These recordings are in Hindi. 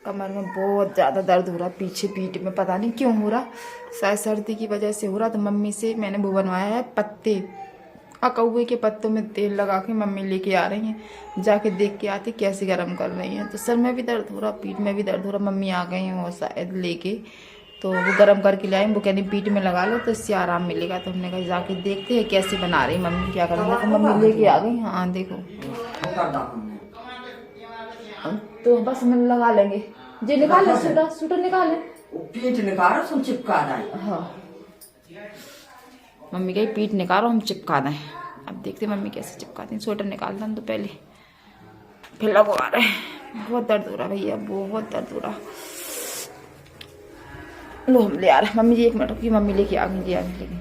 कमर में बहुत ज़्यादा दर्द हो रहा, पीछे पीठ में पता नहीं क्यों हो रहा, शायद सर्दी की वजह से हो रहा। तो मम्मी से मैंने वो बनवाया है पत्ते, अकउए के पत्तों में तेल लगा के मम्मी लेके आ रही हैं, जाके देख के आती कैसे गर्म कर रही हैं। तो सर में भी दर्द हो रहा, पीठ में भी दर्द हो रहा। मम्मी आ गई हैं वो शायद लेके, तो वो गर्म करके ले आई। वो कहती पीठ में लगा लो तो इससे आराम मिलेगा। तो हमने कहा जाके देखते हैं कैसे बना रही मम्मी, क्या करेंगे। तो मम्मी लेके आ गई। हाँ देखो, तो बस हम लगा लेंगे। जे निकाल ले, सूटर सूटर निकाल ले, पीठ निकालो तुम चिपका दें। हाँ मम्मी कही पीठ निकालो हम चिपका दें। अब देखते मम्मी कैसे चिपकाती हैं। स्वेटर निकाल दें तो पहले, फिर लगवा रहे हैं। बहुत दर्द हो रहा भैया, बहुत दर्द हो रहा। लो हम ले आ रहे हैं। मम्मी जी एक मिनट की, मम्मी लेके आ गई जी, आ गई।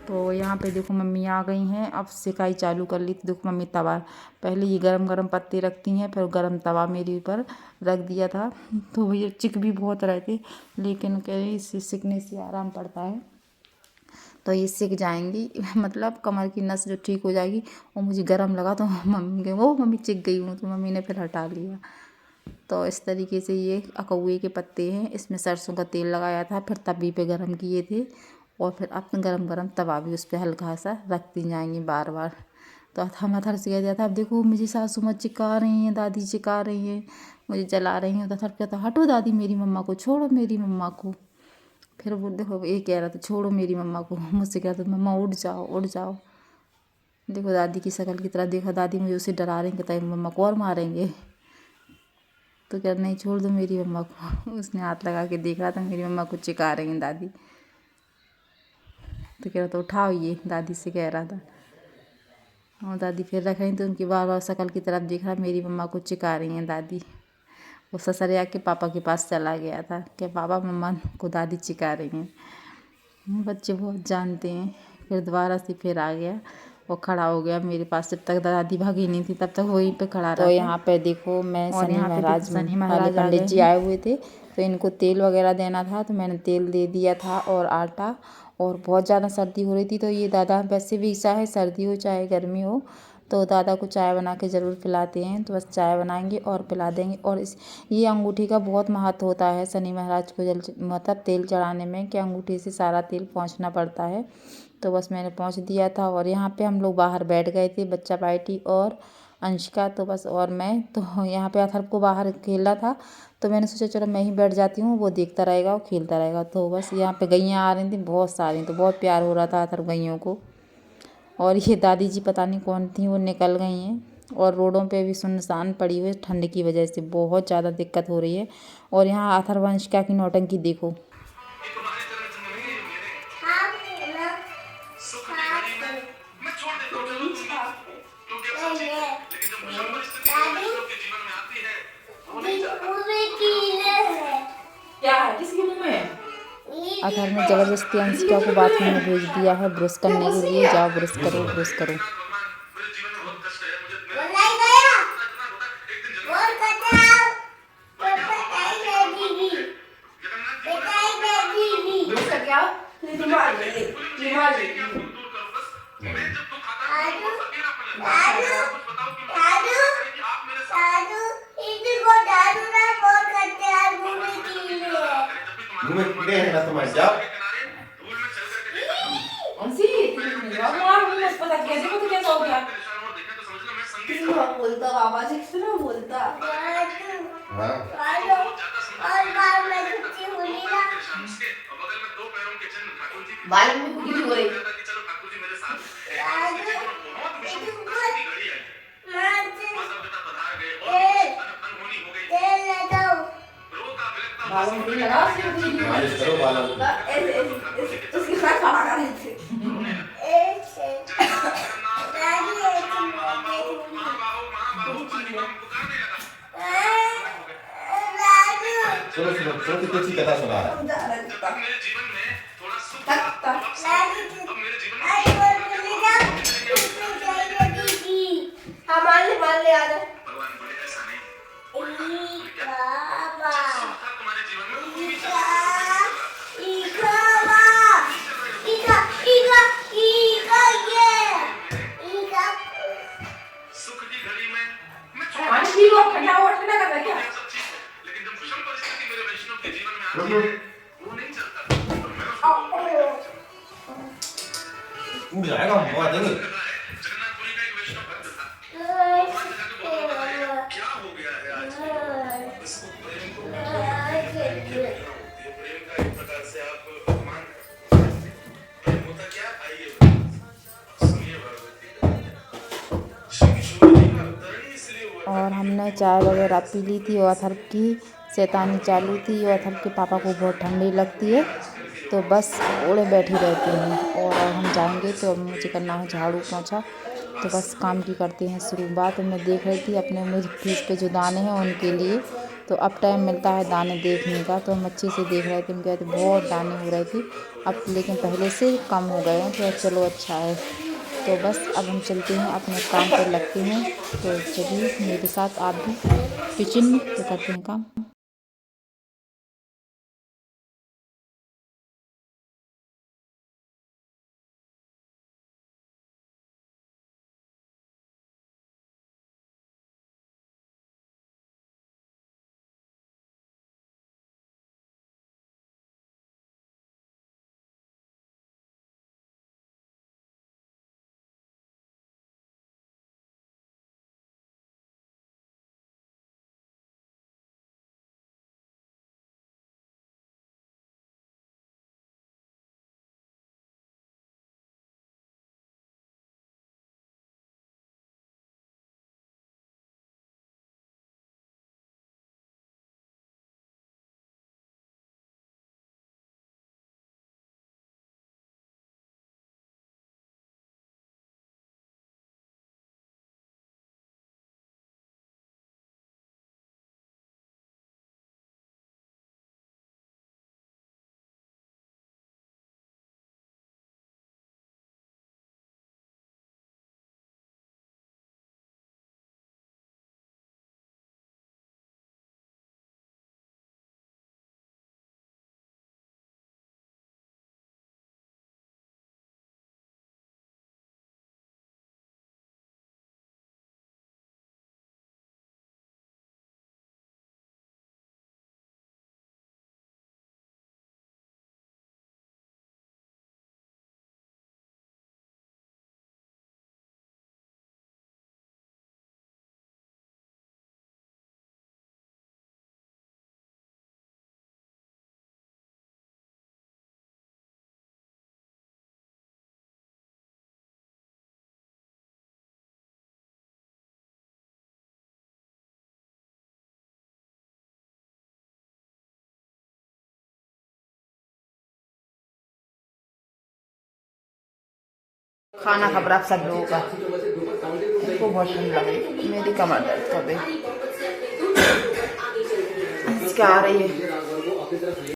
तो यहाँ पे देखो मम्मी आ गई हैं। अब सिकाई चालू कर ली। तो देखो मम्मी तवा, पहले ये गरम गरम पत्ते रखती हैं, फिर गरम तवा मेरे ऊपर रख दिया था। तो भैया चिक भी बहुत रहे थे, लेकिन कह इससे सिकने से आराम पड़ता है, तो ये सिक जाएंगी। मतलब कमर की नस जो ठीक हो जाएगी। वो मुझे गरम लगा तो मम्मी के वो मम्मी चिक गई हूँ, तो मम्मी ने फिर हटा लिया। तो इस तरीके से ये अकउए के पत्ते हैं, इसमें सरसों का तेल लगाया था, फिर तवी पे गरम किए थे, और फिर अब गरम गरम तवा भी उस पर हल्का सा रखती जाएंगी बार बार। तो हम अथर से कह दिया था। अब देखो मुझे सासू माँ चिका रही हैं, दादी चिका रही हैं, मुझे जला रही हैं। तो अथर कहता हटो दादी, मेरी मम्मा को छोड़ो, मेरी मम्मा को। फिर वो देखो ये कह रहा था छोड़ो मेरी मम्मा को, मुझसे कह रहा था मम्मा उठ जाओ उठ जाओ। देखो दादी की शक्ल की तरह, देखो दादी मुझे उसे डरा रही, कहता है मम्मा को और मारेंगे। तो कह नहीं छोड़ दो मेरी मम्मा को। उसने हाथ लगा के देख रहा था, मेरी मम्मा को चिका रही हैं दादी। तो कह रहा था उठाओ ये, दादी से कह रहा था। और दादी फिर रख रही, तो उनकी बार बार शक्ल की तरफ देख रहा, मेरी मम्मा को चिका रही हैं दादी। वो ससुरिया के पापा के पास चला गया था कि पापा मम्मा को दादी चिका रही हैं। बच्चे बहुत जानते हैं। फिर दोबारा से फिर आ गया, वो खड़ा हो गया मेरे पास। जब तक दादी भागी नहीं थी तब तक वहीं पे खड़ा रहा। तो यहाँ पे देखो मैं शनि महाराज वाले पंडित जी आए हुए थे, तो इनको तेल वगैरह देना था, तो मैंने तेल दे दिया था और आटा। और बहुत ज़्यादा सर्दी हो रही थी, तो ये दादा वैसे भी ऐसा है, सर्दी हो चाहे गर्मी हो, तो दादा को चाय बना के ज़रूर पिलाते हैं। तो बस चाय बनाएंगे और पिला देंगे। और ये अंगूठी का बहुत महत्व होता है शनि महाराज को जल मतलब तेल चढ़ाने में, कि अंगूठी से सारा तेल पहुंचना पड़ता है। तो बस मैंने पहुंच दिया था। और यहाँ पे हम लोग बाहर बैठ गए थे, बच्चा पार्टी और अंशिका, तो बस और मैं। तो यहाँ पे अथर्व को बाहर खेला था, तो मैंने सोचा चलो मैं ही बैठ जाती हूँ, वो देखता रहेगा वो खेलता रहेगा। तो बस यहाँ पे गैयाँ आ रही थी बहुत सारी, तो बहुत प्यार हो रहा था अथर्व गैयों को। और ये दादी जी पता नहीं कौन थी, वो निकल गई हैं। और रोडों पे भी सुनसान पड़ी हुई, ठंड की वजह से बहुत ज़्यादा दिक्कत हो रही है। और यहाँ अथर्वंशिका की नौटंकी देखो। क्या है किसके मुंह में? अथर्व ने जबरदस्ती अंशिका को बाथरूम में भेज दिया है ब्रश करने के लिए। जाओ ब्रश करो ब्रश करो। घूमे फिरे हैं ना समझ जाओ। पता कैसे को तो कैसा हो गया? बोलता बाबा जी कितना बोलता। हाँ बाल में खुली हो रही। बालों में लगा मालिश करो बालों को। उसके साथ खड़ा कर रहे थे। सुनो सुनो सुनो कितनी अच्छी कथा सुना रहा है। मान ले आ जा। उड़ जाएगा मौका देंगे। और हमने चाय वगैरह पी ली थी। अथर्व की शैतानी चालू थी। अथर्व के पापा को बहुत ठंडी लगती है तो बस ओढ़े बैठी रहते हैं। और अब हम जाएंगे तो अब मुझे करना है झाड़ू पोंछा, तो बस काम की करते हैं शुरुआत। मैं देख रही थी अपने मुझ फेस पे जो दाने हैं उनके लिए, तो अब टाइम मिलता है दाने देखने का, तो हम अच्छे से देख रहे थे। हम कहते बहुत दाने हो रहे थे अब, लेकिन पहले से कम हो गए हैं, तो चलो अच्छा है। तो बस अब हम चलते हैं अपने काम पर लगते हैं। तो चलिए मेरे साथ आप भी किचन में तो करते हैं काम। खाना खबरा सब लोगों का, इनको बहुत ठंड लगी, मेरी कमर दर्द कर रही, क्या आ रही है।